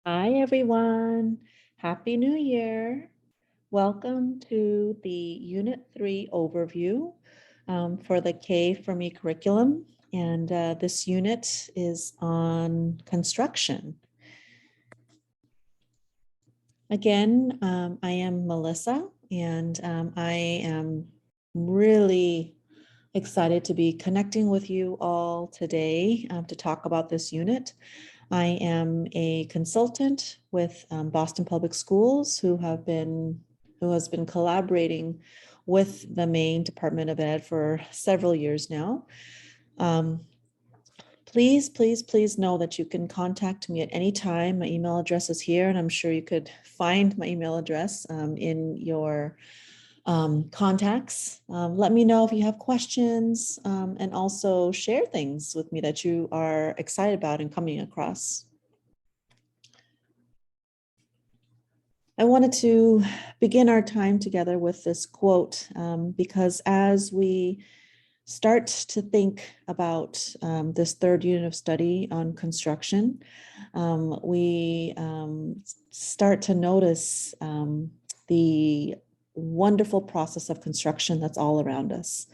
Hi, everyone. Happy New Year. Welcome to the Unit 3 overview for the K for Me curriculum. And this unit is on construction. Again, I am Melissa, and I am really excited to be connecting with you all today to talk about this unit. I am a consultant with Boston Public Schools who has been collaborating with the Maine Department of Ed for several years now. Please know that you can contact me at any time. My email address is here, and I'm sure you could find my email address in your contacts. Let me know if you have questions and also share things with me that you are excited about and coming across. I wanted to begin our time together with this quote because as we start to think about this third unit of study on construction, we start to notice the wonderful process of construction that's all around us.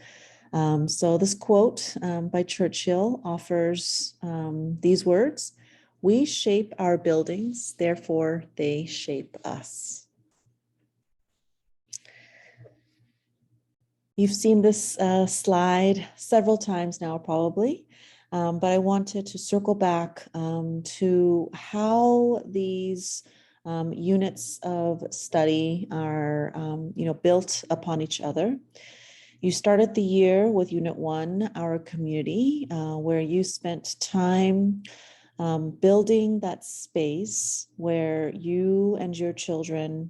So this quote by Churchill offers these words: "We shape our buildings, therefore they shape us." You've seen this slide several times now, probably, but I wanted to circle back to how these units of study are, built upon each other. You started the year with Unit 1, Our Community, where you spent time building that space where you and your children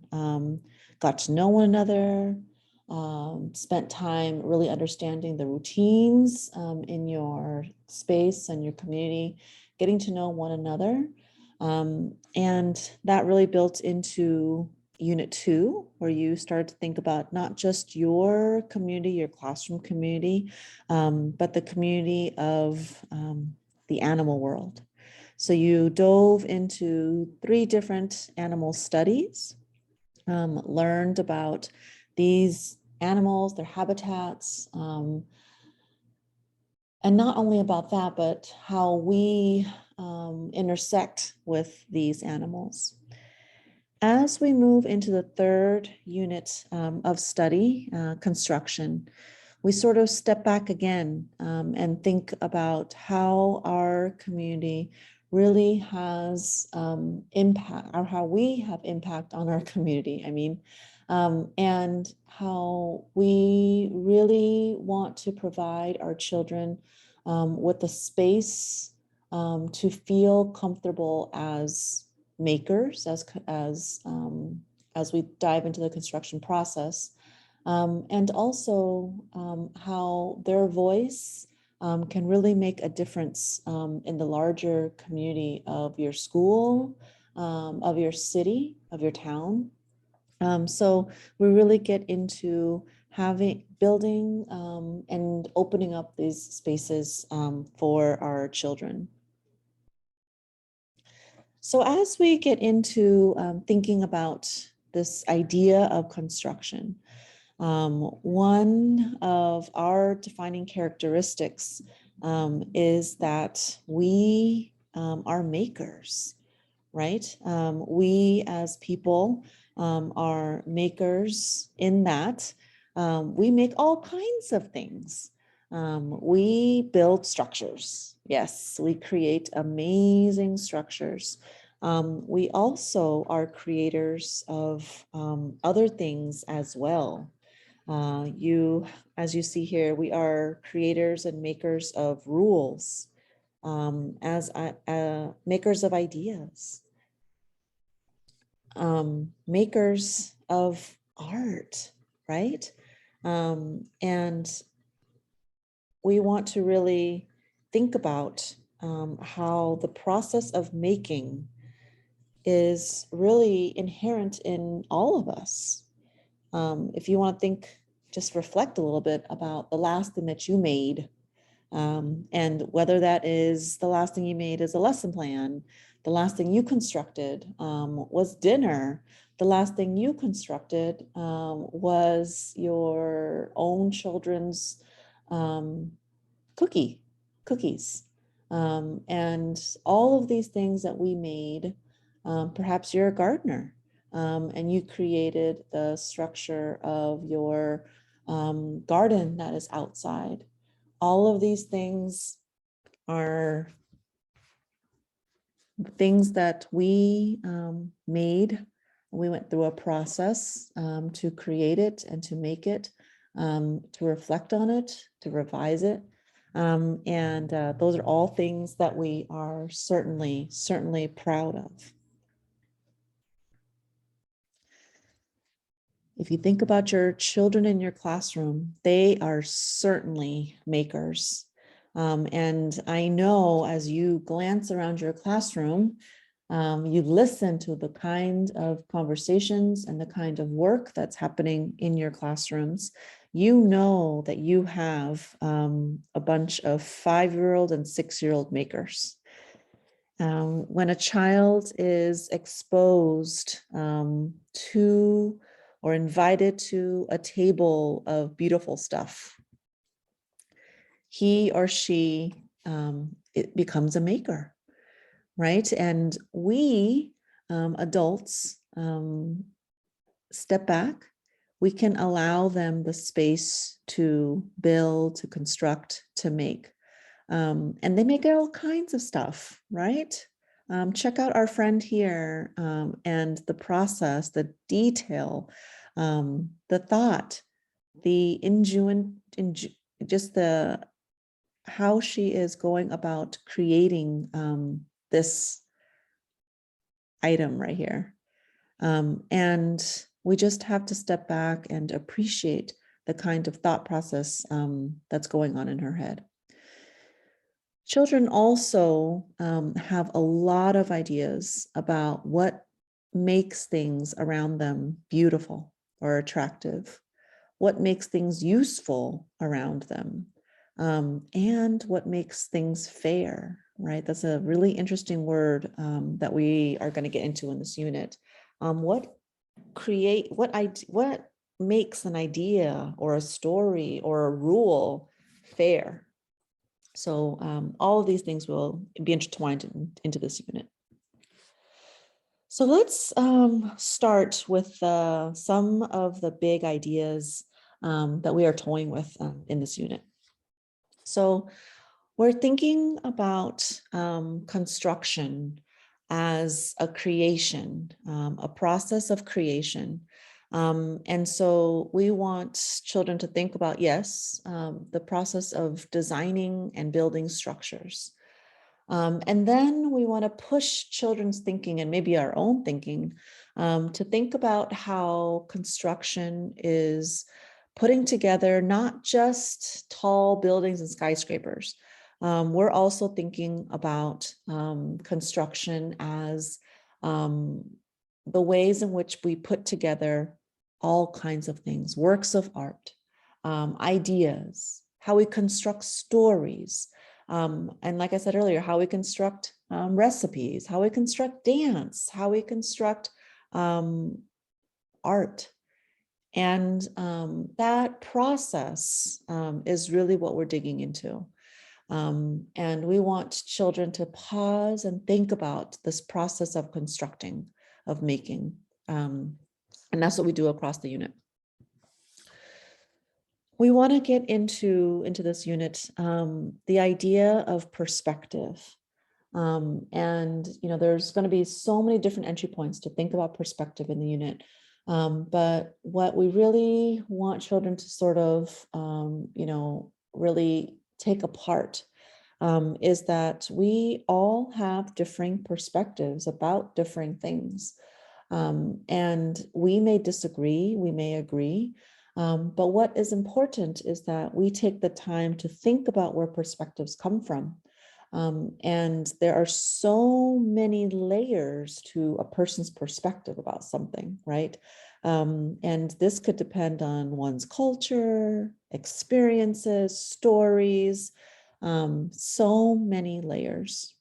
got to know one another, spent time really understanding the routines in your space and your community, getting to know one another. And that really built into Unit 2, where you started to think about not just your community, your classroom community, but the community of the animal world. So you dove into 3 different animal studies, learned about these animals, their habitats, and not only about that, but how we intersect with these animals. As we move into the third unit of study, construction, we sort of step back again and think about how our community really has impact, or how we have impact on our community, and how we really want to provide our children with a space to feel comfortable as makers, as we dive into the construction process, and also how their voice can really make a difference in the larger community of your school, of your city, of your town. So we really get into building and opening up these spaces for our children. So as we get into thinking about this idea of construction, one of our defining characteristics is that we are makers, right? We as people are makers in that we make all kinds of things. We build structures. Yes, we create amazing structures. We also are creators of other things as well. As you see here, we are creators and makers of rules, makers of ideas, makers of art, right? And we want to really think about how the process of making is really inherent in all of us. If you want to think, just reflect a little bit about the last thing that you made. And whether that is the last thing you made is a lesson plan, the last thing you constructed was dinner, the last thing you constructed was your own children's um, cookies. And all of these things that we made, perhaps you're a gardener and you created the structure of your garden that is outside. All of these things are things that we made. We went through a process to create it and to make it, to reflect on it, to revise it. And those are all things that we are certainly proud of. If you think about your children in your classroom, they are certainly makers. And I know as you glance around your classroom, you listen to the kind of conversations and the kind of work that's happening in your classrooms. You know that you have a bunch of 5-year-old and 6-year-old makers. When a child is exposed to or invited to a table of beautiful stuff, he or she it becomes a maker, right? And we adults step back. We can allow them the space to build, to construct, to make. And they make all kinds of stuff, right? Check out our friend here and the process, the detail, the thought, the just the how she is going about creating this item right here. And we just have to step back and appreciate the kind of thought process that's going on in her head. Children also have a lot of ideas about what makes things around them beautiful or attractive, what makes things useful around them, and what makes things fair, right? That's a really interesting word that we are going to get into in this unit. What makes an idea or a story or a rule fair? So all of these things will be intertwined into this unit. So let's start with some of the big ideas that we are toying with in this unit. So we're thinking about construction as a creation, a process of creation. And so we want children to think about, yes, the process of designing and building structures. And then we want to push children's thinking and maybe our own thinking to think about how construction is putting together not just tall buildings and skyscrapers. We're also thinking about construction as the ways in which we put together all kinds of things, works of art, ideas, how we construct stories, and like I said earlier, how we construct recipes, how we construct dance, how we construct art. And that process is really what we're digging into. And we want children to pause and think about this process of constructing, of making. And that's what we do across the unit. We want to get into this unit, the idea of perspective. And, there's going to be so many different entry points to think about perspective in the unit. But what we really want children to sort of, really take apart is that we all have differing perspectives about different things. And we may disagree, we may agree. But what is important is that we take the time to think about where perspectives come from. And there are so many layers to a person's perspective about something, right? And this could depend on one's culture, experiences, stories, So many layers.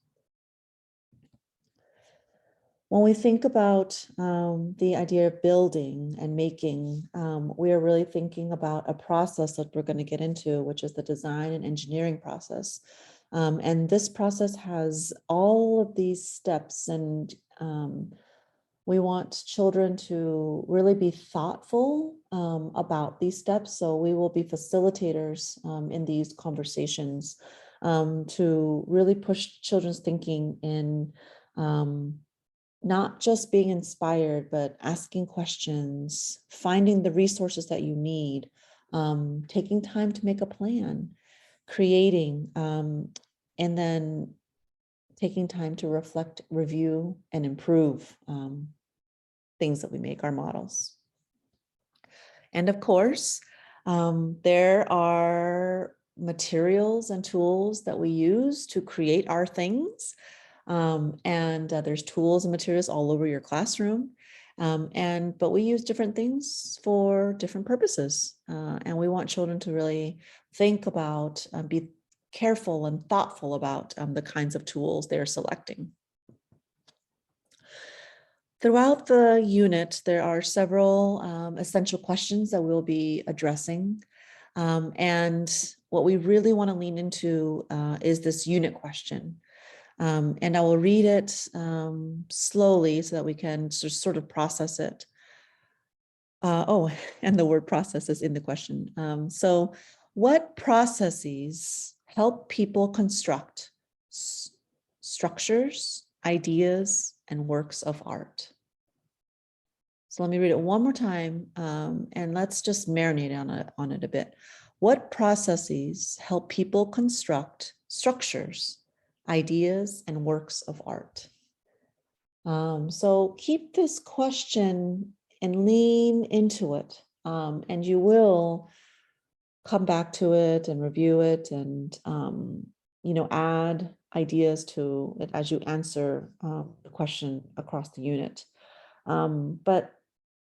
When we think about the idea of building and making, we are really thinking about a process that we're going to get into, which is the design and engineering process. And this process has all of these steps, and we want children to really be thoughtful about these steps. So we will be facilitators in these conversations to really push children's thinking in not just being inspired, but asking questions, finding the resources that you need, taking time to make a plan, creating, and then taking time to reflect, review, and improve things that we make our models. And of course, there are materials and tools that we use to create our things. There's tools and materials all over your classroom. But we use different things for different purposes. And we want children to really think about, be careful and thoughtful about the kinds of tools they're selecting. Throughout the unit, there are several essential questions that we'll be addressing. And what we really want to lean into is this unit question. And I will read it slowly so that we can just sort of process it. And the word process is in the question. So what processes help people construct structures, ideas, and works of art? So let me read it one more time, and let's just marinate on it a bit. What processes help people construct structures, ideas, and works of art? So keep this question and lean into it, and you will come back to it and review it and add ideas to it as you answer the question across the unit. But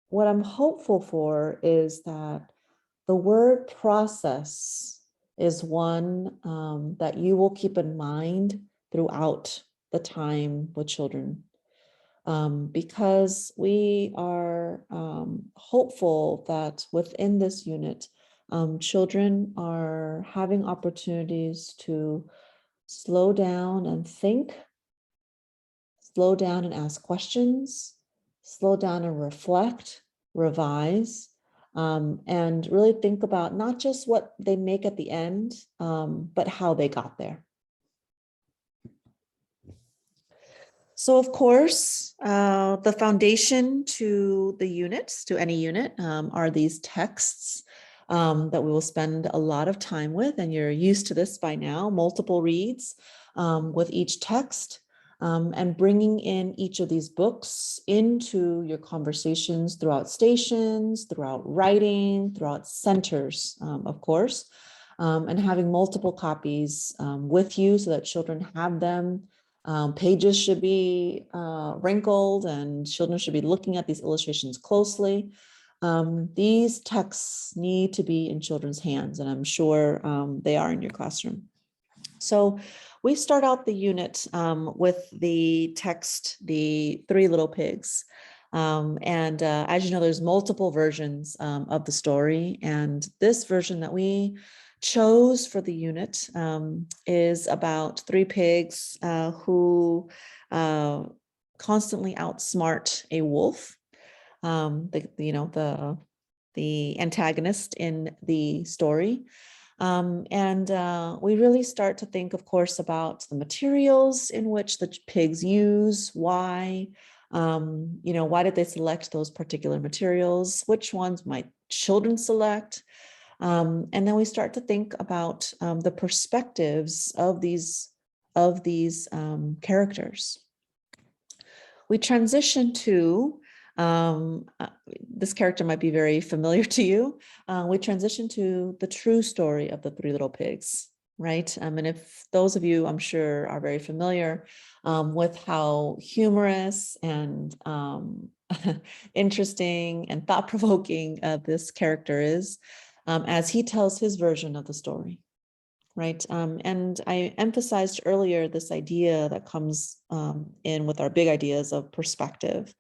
what I'm hopeful for is that the word process is one that you will keep in mind throughout the time with children, because we are hopeful that within this unit, children are having opportunities to slow down and think, slow down and ask questions, slow down and reflect, revise, and really think about not just what they make at the end, but how they got there. So of course, the foundation to the units, to any unit, are these texts that we will spend a lot of time with, and you're used to this by now, multiple reads with each text. And bringing in each of these books into your conversations throughout stations, throughout writing, throughout centers, of course, and having multiple copies with you so that children have them. Pages should be wrinkled, and children should be looking at these illustrations closely. These texts need to be in children's hands, and I'm sure they are in your classroom. So we start out the unit with the text, The Three Little Pigs. As you know, there's multiple versions of the story. And this version that we chose for the unit is about three pigs who constantly outsmart a wolf, the antagonist in the story. We really start to think, of course, about the materials in which the pigs use, why did they select those particular materials, which ones might children select, and then we start to think about the perspectives of these characters. We transition to this character might be very familiar to you. We transition to the true story of the Three Little Pigs, right? And if those of you, I'm sure, are very familiar with how humorous and interesting and thought-provoking this character is, as he tells his version of the story. right? And I emphasized earlier this idea that comes in with our big ideas of perspective.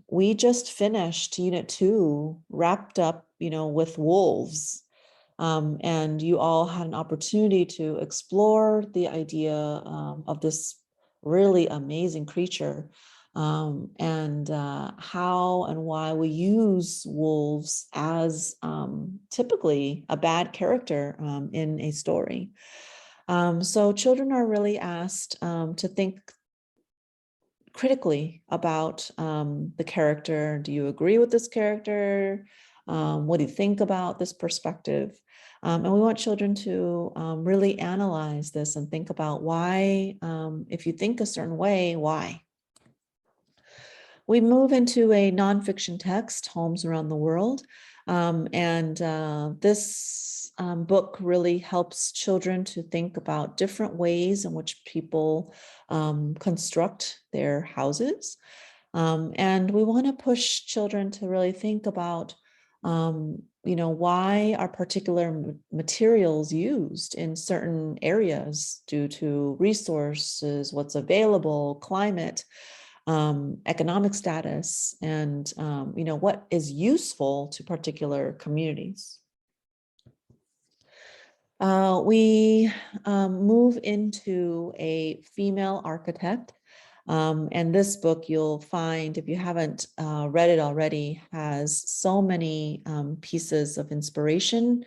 We just finished Unit 2, wrapped up, with wolves. And you all had an opportunity to explore the idea of this really amazing creature, and how and why we use wolves as typically a bad character in a story. So children are really asked to think critically about the character. Do you agree with this character? What do you think about this perspective? And we want children to really analyze this and think about why, if you think a certain way, why? We move into a nonfiction text, Homes Around the World. And this book really helps children to think about different ways in which people construct their houses. And we want to push children to really think about, why are particular materials used in certain areas due to resources, what's available, climate, economic status, and what is useful to particular communities. We move into a female architect. And this book, you'll find, if you haven't read it already, has so many pieces of inspiration.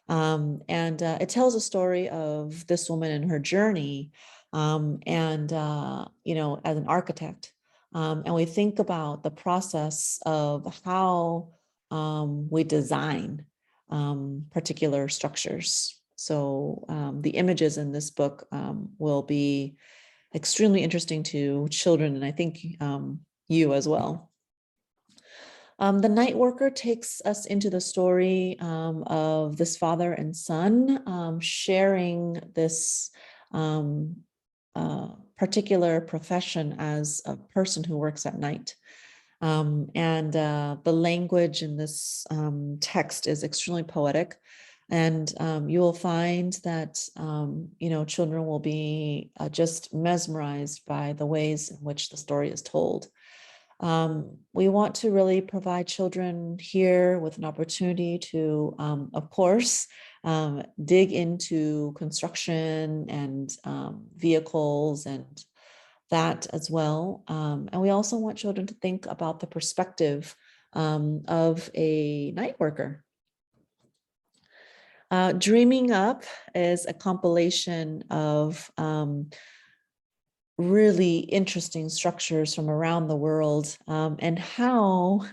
And it tells a story of this woman and her journey, and as an architect. And we think about the process of how we design particular structures. So the images in this book will be extremely interesting to children, and I think you as well. The Night Worker takes us into the story of this father and son sharing this particular profession as a person who works at night. And the language in this text is extremely poetic. And you will find that, children will be just mesmerized by the ways in which the story is told. We want to really provide children here with an opportunity to, of course, dig into construction and vehicles and that as well. And we also want children to think about the perspective of a night worker. Dreaming Up is a compilation of really interesting structures from around the world, and how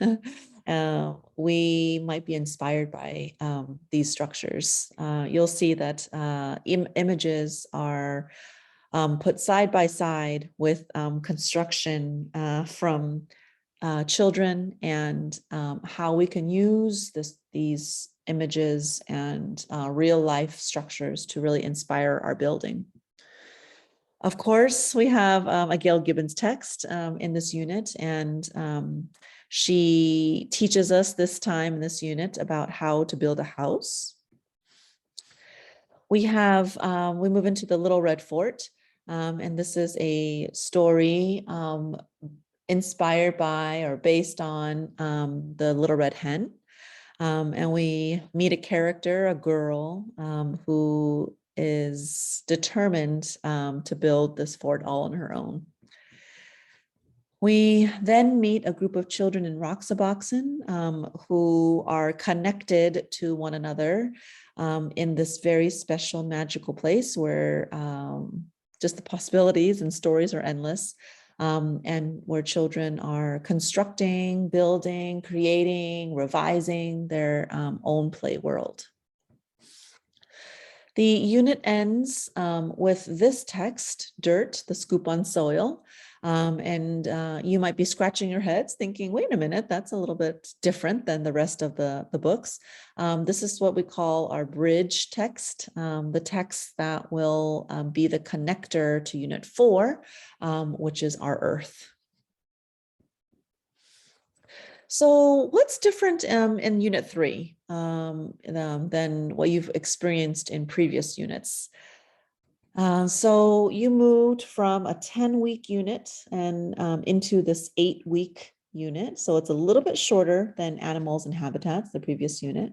we might be inspired by these structures. You'll see that images are put side by side with construction from children, and how we can use these images and real life structures to really inspire our building. Of course, we have a Gail Gibbons text in this unit, and she teaches us this time in this unit about how to build a house. We move into the Little Red Fort, and this is a story inspired by or based on the Little Red Hen. And we meet a character, a girl, who is determined to build this fort all on her own. We then meet a group of children in Roxaboxen who are connected to one another in this very special magical place where just the possibilities and stories are endless, and where children are constructing, building, creating, revising their own play world. The unit ends with this text, Dirt, the Scoop on Soil. And you might be scratching your heads thinking, wait a minute, that's a little bit different than the rest of the books. This is what we call our bridge text, the text that will be the connector to Unit 4, which is our Earth. So what's different in Unit 3 than what you've experienced in previous units? So you moved from a 10-week unit and into this 8-week unit. So it's a little bit shorter than Animals and Habitats, the previous unit.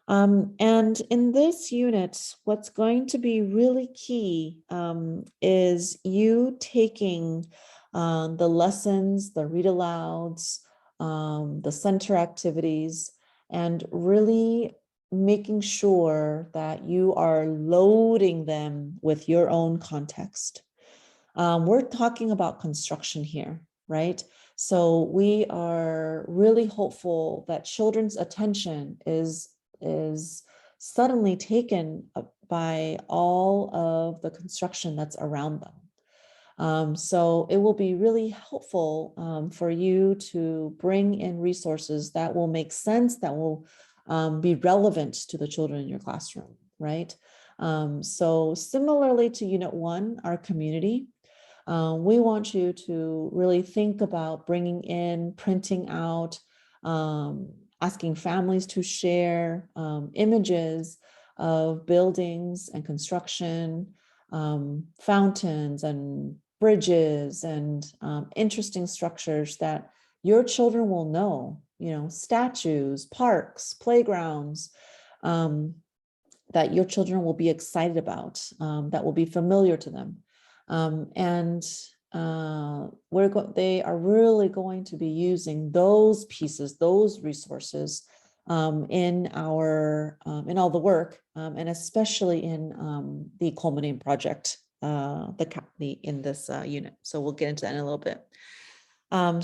And in this unit, what's going to be really key is you taking the lessons, the read alouds, the center activities, and really making sure that you are loading them with your own context. We're talking about construction here, right? So we are really hopeful that children's attention is suddenly taken up by all of the construction that's around them. So it will be really helpful for you to bring in resources that will make sense, that will be relevant to the children in your classroom, right? So similarly to Unit 1, our community, we want you to really think about bringing in, printing out, asking families to share images of buildings and construction, fountains and bridges and interesting structures that your children will know, statues, parks, playgrounds, that your children will be excited about, that will be familiar to them. And they are really going to be using those pieces, those resources in all the work, and especially in the culminating project, in this unit. So we'll get into that in a little bit.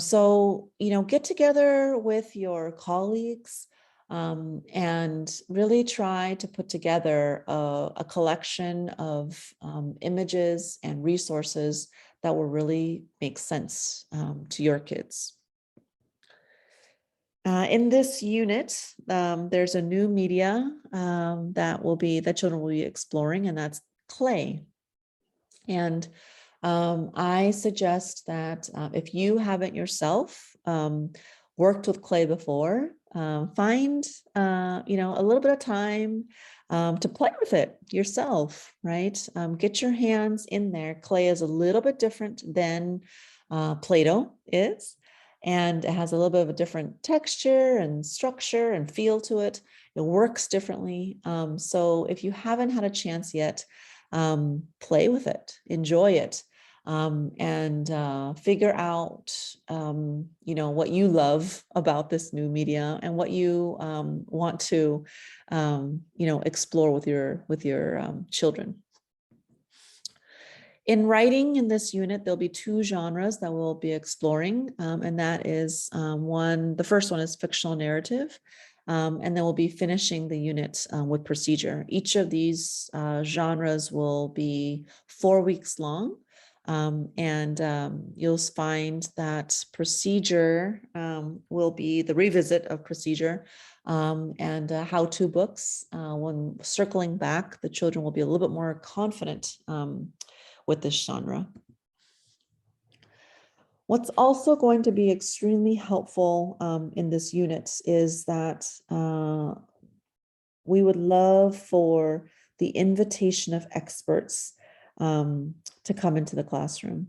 So get together with your colleagues and really try to put together a collection of images and resources that will really make sense to your kids. In this unit, there's a new media that children will be exploring, and that's clay. And I suggest that if you haven't yourself worked with clay before, find a little bit of time to play with it yourself, right? Get your hands in there. Clay is a little bit different than Play-Doh is, and it has a little bit of a different texture and structure and feel to it. It works differently. So if you haven't had a chance yet, play with it, enjoy it, and figure out, what you love about this new media and what you want to, explore with your children. In writing in this unit, there'll be 2 genres that we'll be exploring, and that is the first one is fictional narrative, and then we'll be finishing the unit with procedure. Each of these genres will be 4 weeks long, and you'll find that procedure will be the revisit of procedure, and how-to books. When circling back, the children will be a little bit more confident with this genre. What's also going to be extremely helpful in this unit is that we would love for the invitation of experts to come into the classroom.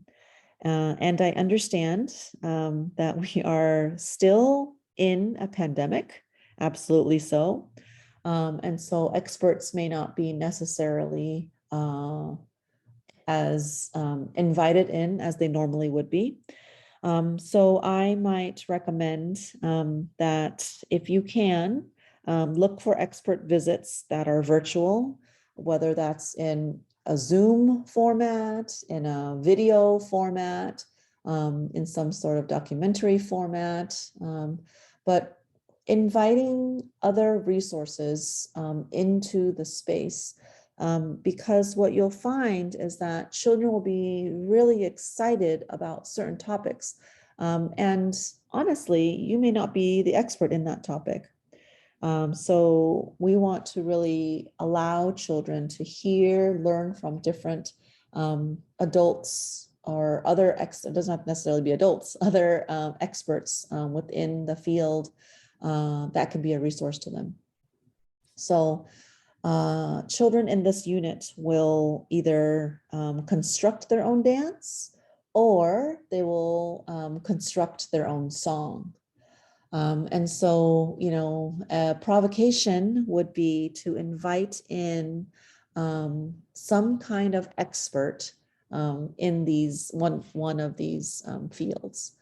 And I understand that we are still in a pandemic, absolutely so. And so experts may not be necessarily as invited in as they normally would be. So I might recommend that if you can, look for expert visits that are virtual, whether that's in a Zoom format, in a video format, in some sort of documentary format, but inviting other resources into the space. Because what you'll find is that children will be really excited about certain topics. And honestly, you may not be the expert in that topic. So we want to really allow children to learn from different adults or other it doesn't have to necessarily be adults, other experts within the field that can be a resource to them. So children in this unit will either construct their own dance, or they will construct their own song. And so, you know, a provocation would be to invite in some kind of expert in these one of these fields.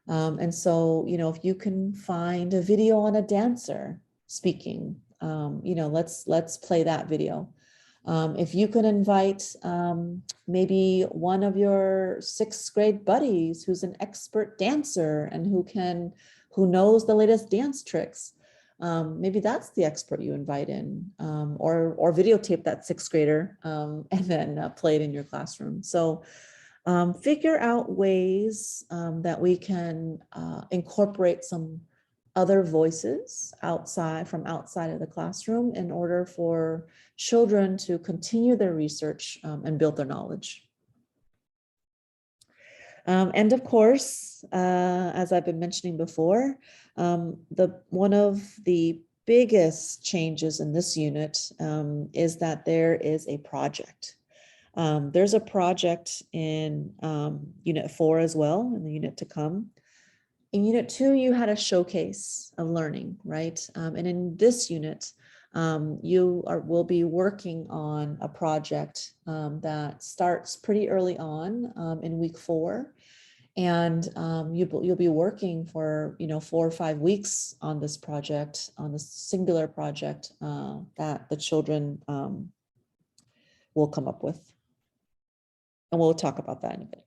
And so, you know, if you can find a video on a dancer speaking, you know, let's play that video. If you could invite maybe one of your 6th grade buddies who's an expert dancer and who knows the latest dance tricks, maybe that's the expert you invite in, or videotape that 6th grader and then play it in your classroom. So figure out ways that we can incorporate some other voices from outside of the classroom in order for children to continue their research and build their knowledge. And of course, as I've been mentioning before, one of the biggest changes in this unit is that there is a project. There's a project in Unit 4 as well, in the unit to come. In Unit 2, you had a showcase of learning, right? And in this unit, will be working on a project that starts pretty early on in week 4. And you'll be working for 4 or 5 weeks on this project, on this singular project that the children will come up with. And we'll talk about that in a bit.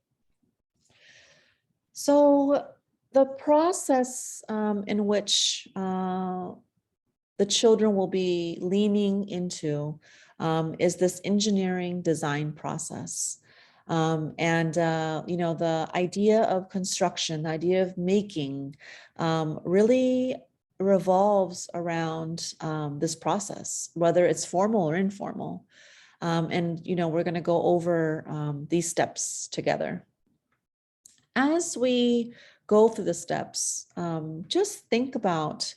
So the process in which the children will be leaning into is this engineering design process. And the idea of construction, the idea of making really revolves around this process, whether it's formal or informal. And we're going to go over these steps together. As we go through the steps, just think about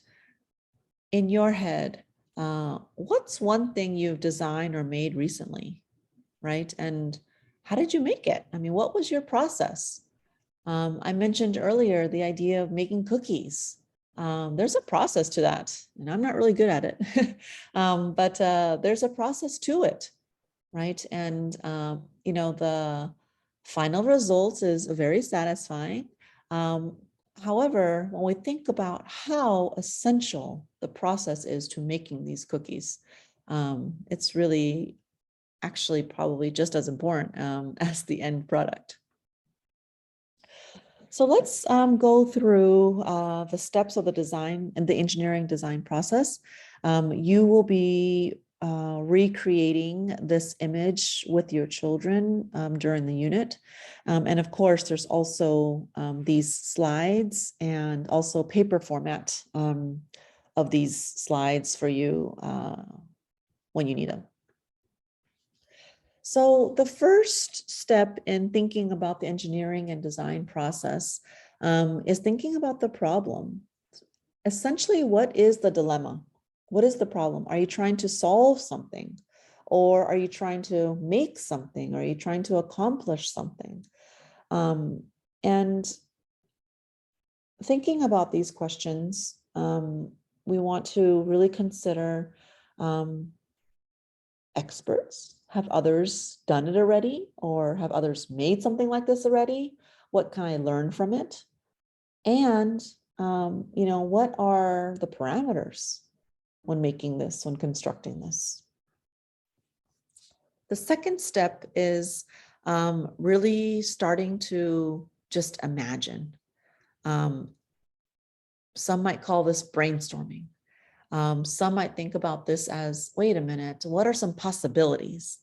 in your head, what's one thing you've designed or made recently, right? And how did you make it? I mean, what was your process? I mentioned earlier the idea of making cookies. There's a process to that, and I'm not really good at it, but there's a process to it, right? And, the final result is very satisfying. However, when we think about how essential the process is to making these cookies, it's really actually probably just as important as the end product. So let's go through the steps of the design and the engineering design process. You will be recreating this image with your children during the unit. And of course, there's also these slides and also paper format of these slides for you when you need them. So the first step in thinking about the engineering and design process is thinking about the problem. Essentially, what is the dilemma? What is the problem? Are you trying to solve something? Or are you trying to make something? Are you trying to accomplish something? And thinking about these questions, we want to really consider experts. Have others done it already? Or have others made something like this already? What can I learn from it? And, what are the parameters when making this, when constructing this? The second step is really starting to just imagine. Some might call this brainstorming. Some might think about this as, wait a minute, what are some possibilities?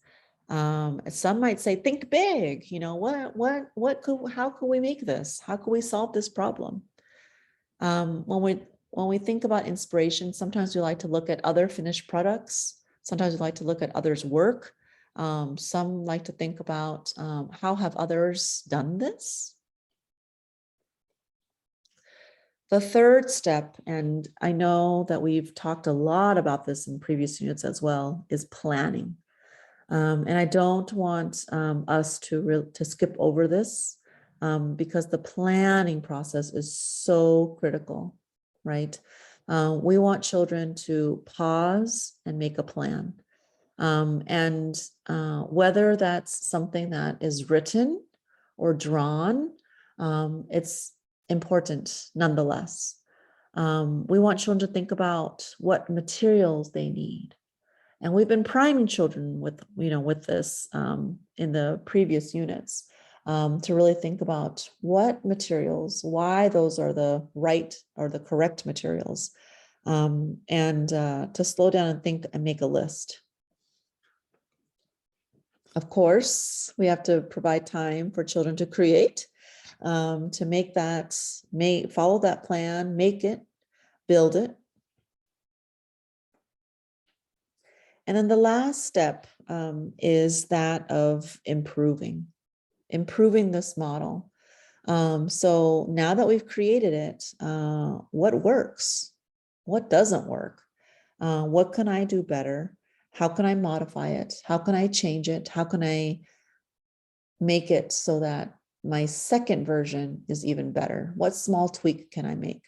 Some might say, think big, how could we make this? How could we solve this problem? When we think about inspiration, sometimes we like to look at other finished products. Sometimes we like to look at others' work. Some like to think about how have others done this? The third step, and I know that we've talked a lot about this in previous units as well, is planning. And I don't want us to skip over this because the planning process is so critical, right? We want children to pause and make a plan. And whether that's something that is written or drawn, it's important nonetheless. We want children to think about what materials they need. And we've been priming children with this in the previous units to really think about what materials, why those are the right or the correct materials, and to slow down and think and make a list. Of course, we have to provide time for children to create, to follow that plan, make it, build it. And then the last step is that of improving this model. So now that we've created it, what works? What doesn't work? What can I do better? How can I modify it? How can I change it? How can I make it so that my second version is even better? What small tweak can I make?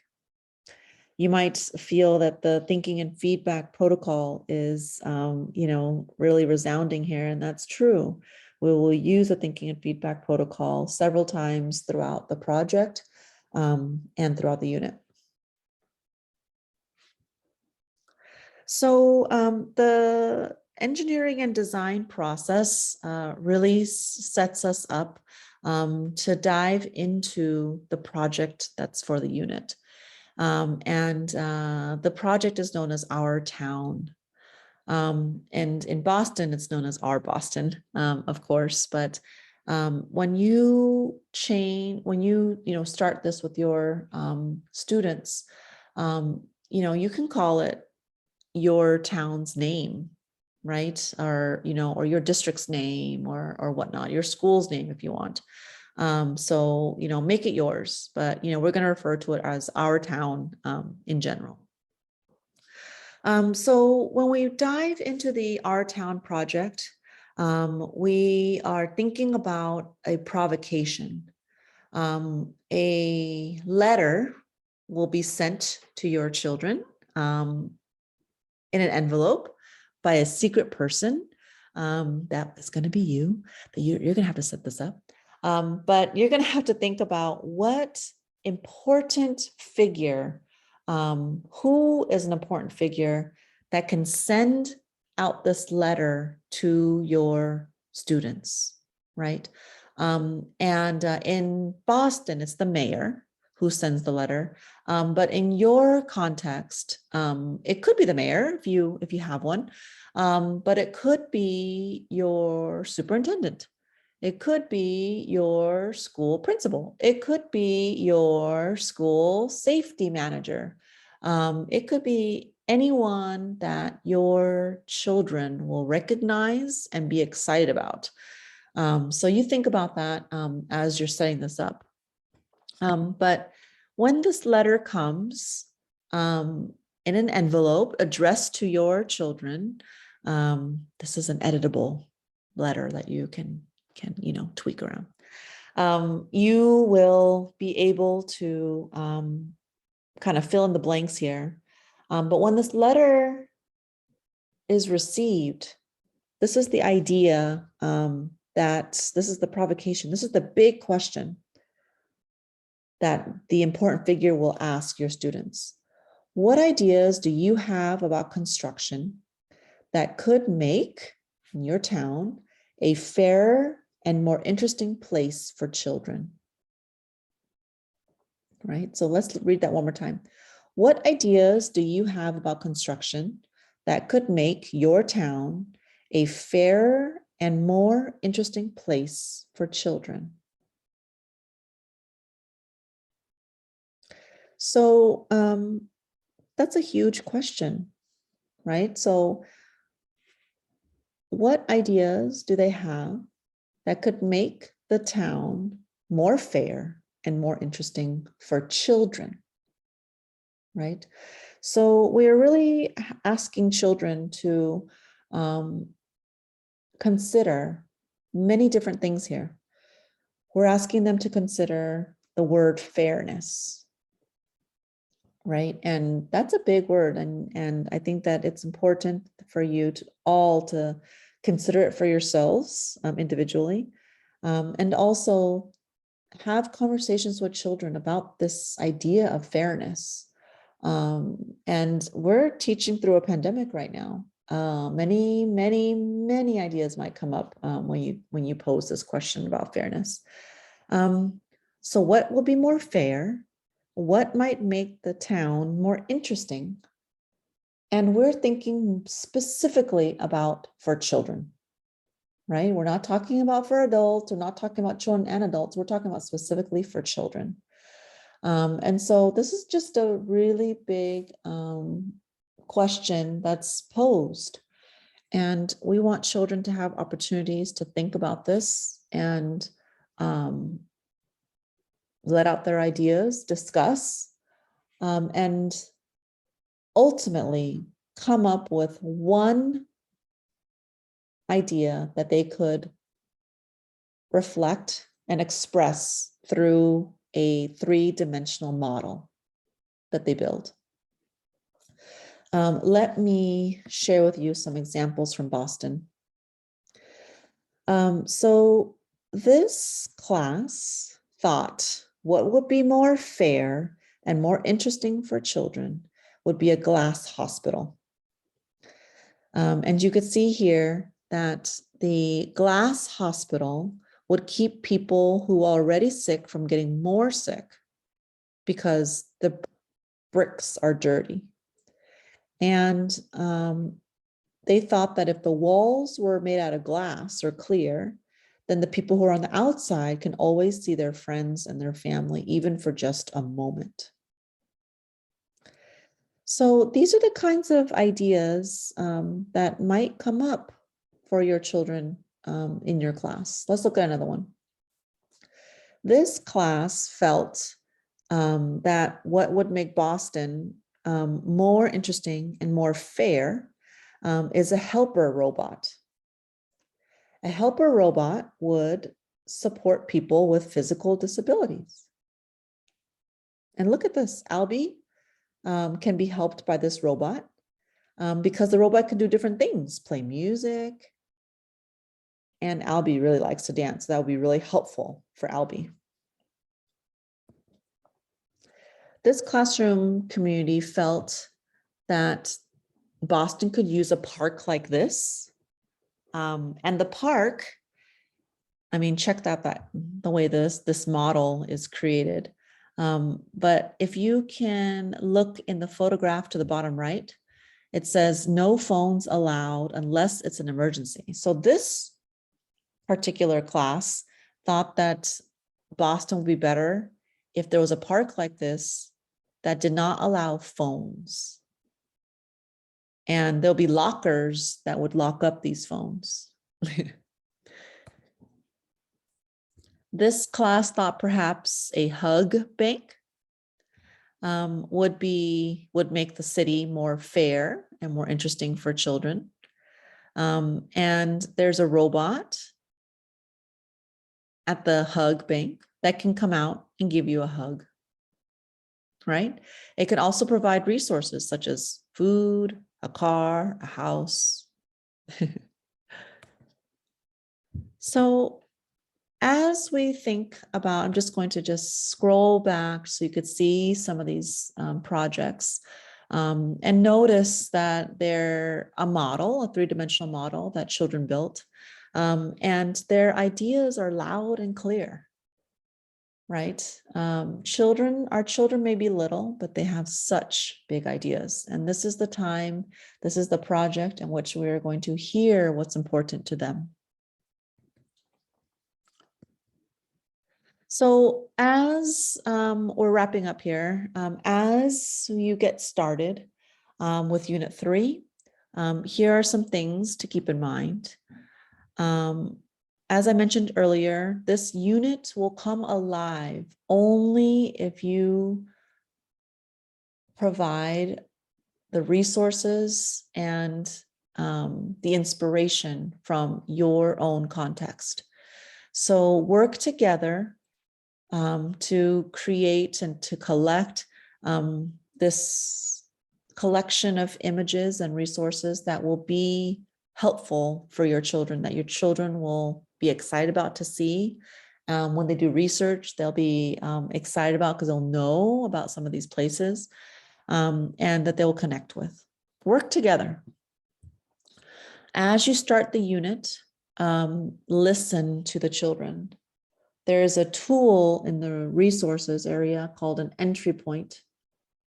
You might feel that the thinking and feedback protocol is, really resounding here, and that's true. We will use the thinking and feedback protocol several times throughout the project and throughout the unit. So the engineering and design process really sets us up to dive into the project that's for the unit. And the project is known as Our Town. And in Boston, it's known as Our Boston, of course. But when you start this with your students, you can call it your town's name, right? Or your district's name or whatnot, your school's name if you want. So make it yours, but we're going to refer to it as Our Town in general. So when we dive into the Our Town project, we are thinking about a provocation. A letter will be sent to your children in an envelope by a secret person. That is going to be you. You're going to have to set this up. But you're going to have to think about what important figure, who is an important figure that can send out this letter to your students, right? And in Boston, it's the mayor who sends the letter. But in your context, it could be the mayor if you have one, but it could be your superintendent. It could be your school principal. It could be your school safety manager. It could be anyone that your children will recognize and be excited about. So you think about that as you're setting this up. But when this letter comes in an envelope addressed to your children, this is an editable letter that you can tweak around. You will be able to kind of fill in the blanks here. But when this letter is received, this is the idea that this is the provocation. This is the big question that the important figure will ask your students. What ideas do you have about construction that could make your town a fairer and more interesting place for children? Right? So let's read that one more time. What ideas do you have about construction that could make your town a fairer and more interesting place for children? So that's a huge question, right? So what ideas do they have that could make the town more fair and more interesting for children, right? So we're really asking children to consider many different things here. We're asking them to consider the word fairness, right? And that's a big word. And I think that it's important for you to all to consider it for yourselves individually, and also have conversations with children about this idea of fairness. And we're teaching through a pandemic right now. Many ideas might come up when you pose this question about fairness. So what will be more fair? What might make the town more interesting? And we're thinking specifically about for children, right? We're not talking about for adults. We're not talking about children and adults. We're talking about specifically for children. And so this is just a really big question that's posed. And we want children to have opportunities to think about this and let out their ideas, discuss, and ultimately come up with one idea that they could reflect and express through a three-dimensional model that they build. Let me share with you some examples from Boston. So this class thought what would be more fair and more interesting for children would be a glass hospital. And you could see here that the glass hospital would keep people who are already sick from getting more sick because the bricks are dirty. And they thought that if the walls were made out of glass or clear, then the people who are on the outside can always see their friends and their family, even for just a moment. So these are the kinds of ideas that might come up for your children in your class. Let's look at another one. This class felt that what would make Boston more interesting and more fair is a helper robot. A helper robot would support people with physical disabilities. And look at this, Albie can be helped by this robot because the robot can do different things, play music, and Albie really likes to dance. That would be really helpful for Albie. This classroom community felt that Boston could use a park like this. And the park, I mean, check that the way this model is created. But if you can look in the photograph to the bottom right, it says no phones allowed unless it's an emergency. So this particular class thought that Boston would be better if there was a park like this that did not allow phones. And there'll be lockers that would lock up these phones. This class thought perhaps a hug bank would make the city more fair and more interesting for children. And there's a robot at the hug bank that can come out and give you a hug, right? It can also provide resources such as food, a car, a house. So as we think about, I'm just going to just scroll back so you could see some of these projects and notice that they're a model, a three-dimensional model that children built. And their ideas are loud and clear, right? Our children may be little, but they have such big ideas. And this is the time, this is the project in which we're going to hear what's important to them. So as we're wrapping up here, as you get started with Unit 3, Here are some things to keep in mind. As I mentioned earlier, this unit will come alive only if you provide the resources and the inspiration from your own context. So work together to create and to collect this collection of images and resources that will be helpful for your children, that your children will be excited about to see. When they do research, they'll be excited about because they'll know about some of these places and that they'll connect with. Work together. As you start the unit, listen to the children. There's a tool in the resources area called an entry point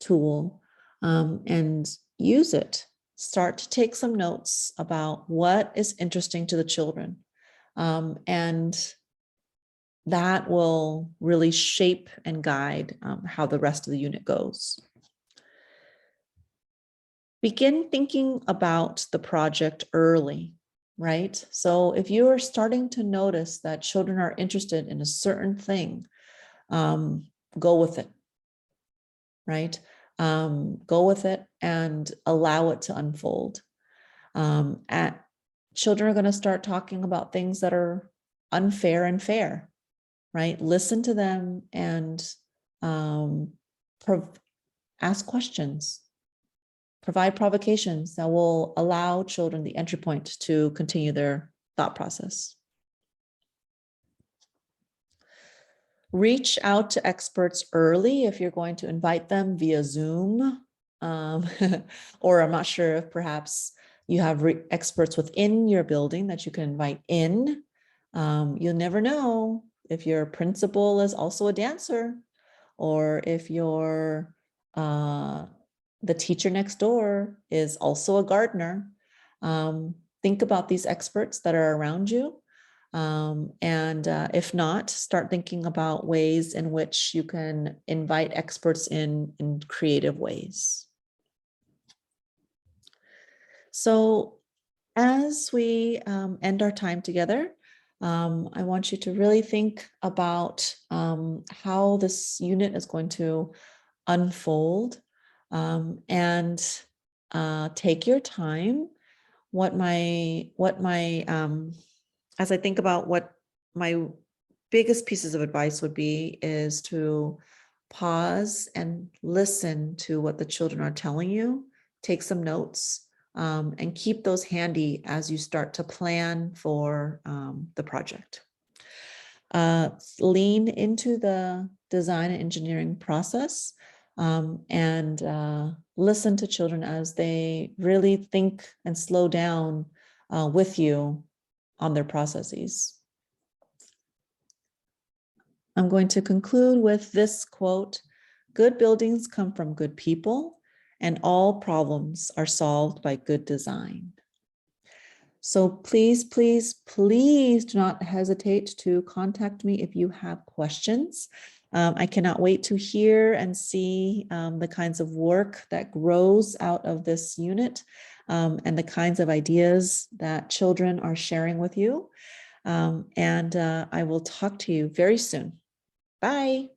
tool, and use it. Start to take some notes about what is interesting to the children. And that will really shape and guide how the rest of the unit goes. Begin thinking about the project early, right? So if you are starting to notice that children are interested in a certain thing, go with it, right? Go with it and allow it to unfold. Children are going to start talking about things that are unfair and fair, right? Listen to them and ask questions. Provide provocations that will allow children the entry point to continue their thought process. Reach out to experts early if you're going to invite them via Zoom, or I'm not sure if perhaps you have experts within your building that you can invite in. You'll never know if your principal is also a dancer, or if your the teacher next door is also a gardener. Think about these experts that are around you. If not, start thinking about ways in which you can invite experts in creative ways. So as we end our time together, I want you to really think about how this unit is going to unfold, and take your time. As I think about what my biggest pieces of advice would be, is to pause and listen to what the children are telling you, take some notes, and keep those handy as you start to plan for the project. Lean into the design and engineering process, and listen to children as they really think and slow down with you on their processes. I'm going to conclude with this quote: "Good buildings come from good people, and all problems are solved by good design." So please, please, please do not hesitate to contact me if you have questions. I cannot wait to hear and see the kinds of work that grows out of this unit, and the kinds of ideas that children are sharing with you. I will talk to you very soon. Bye.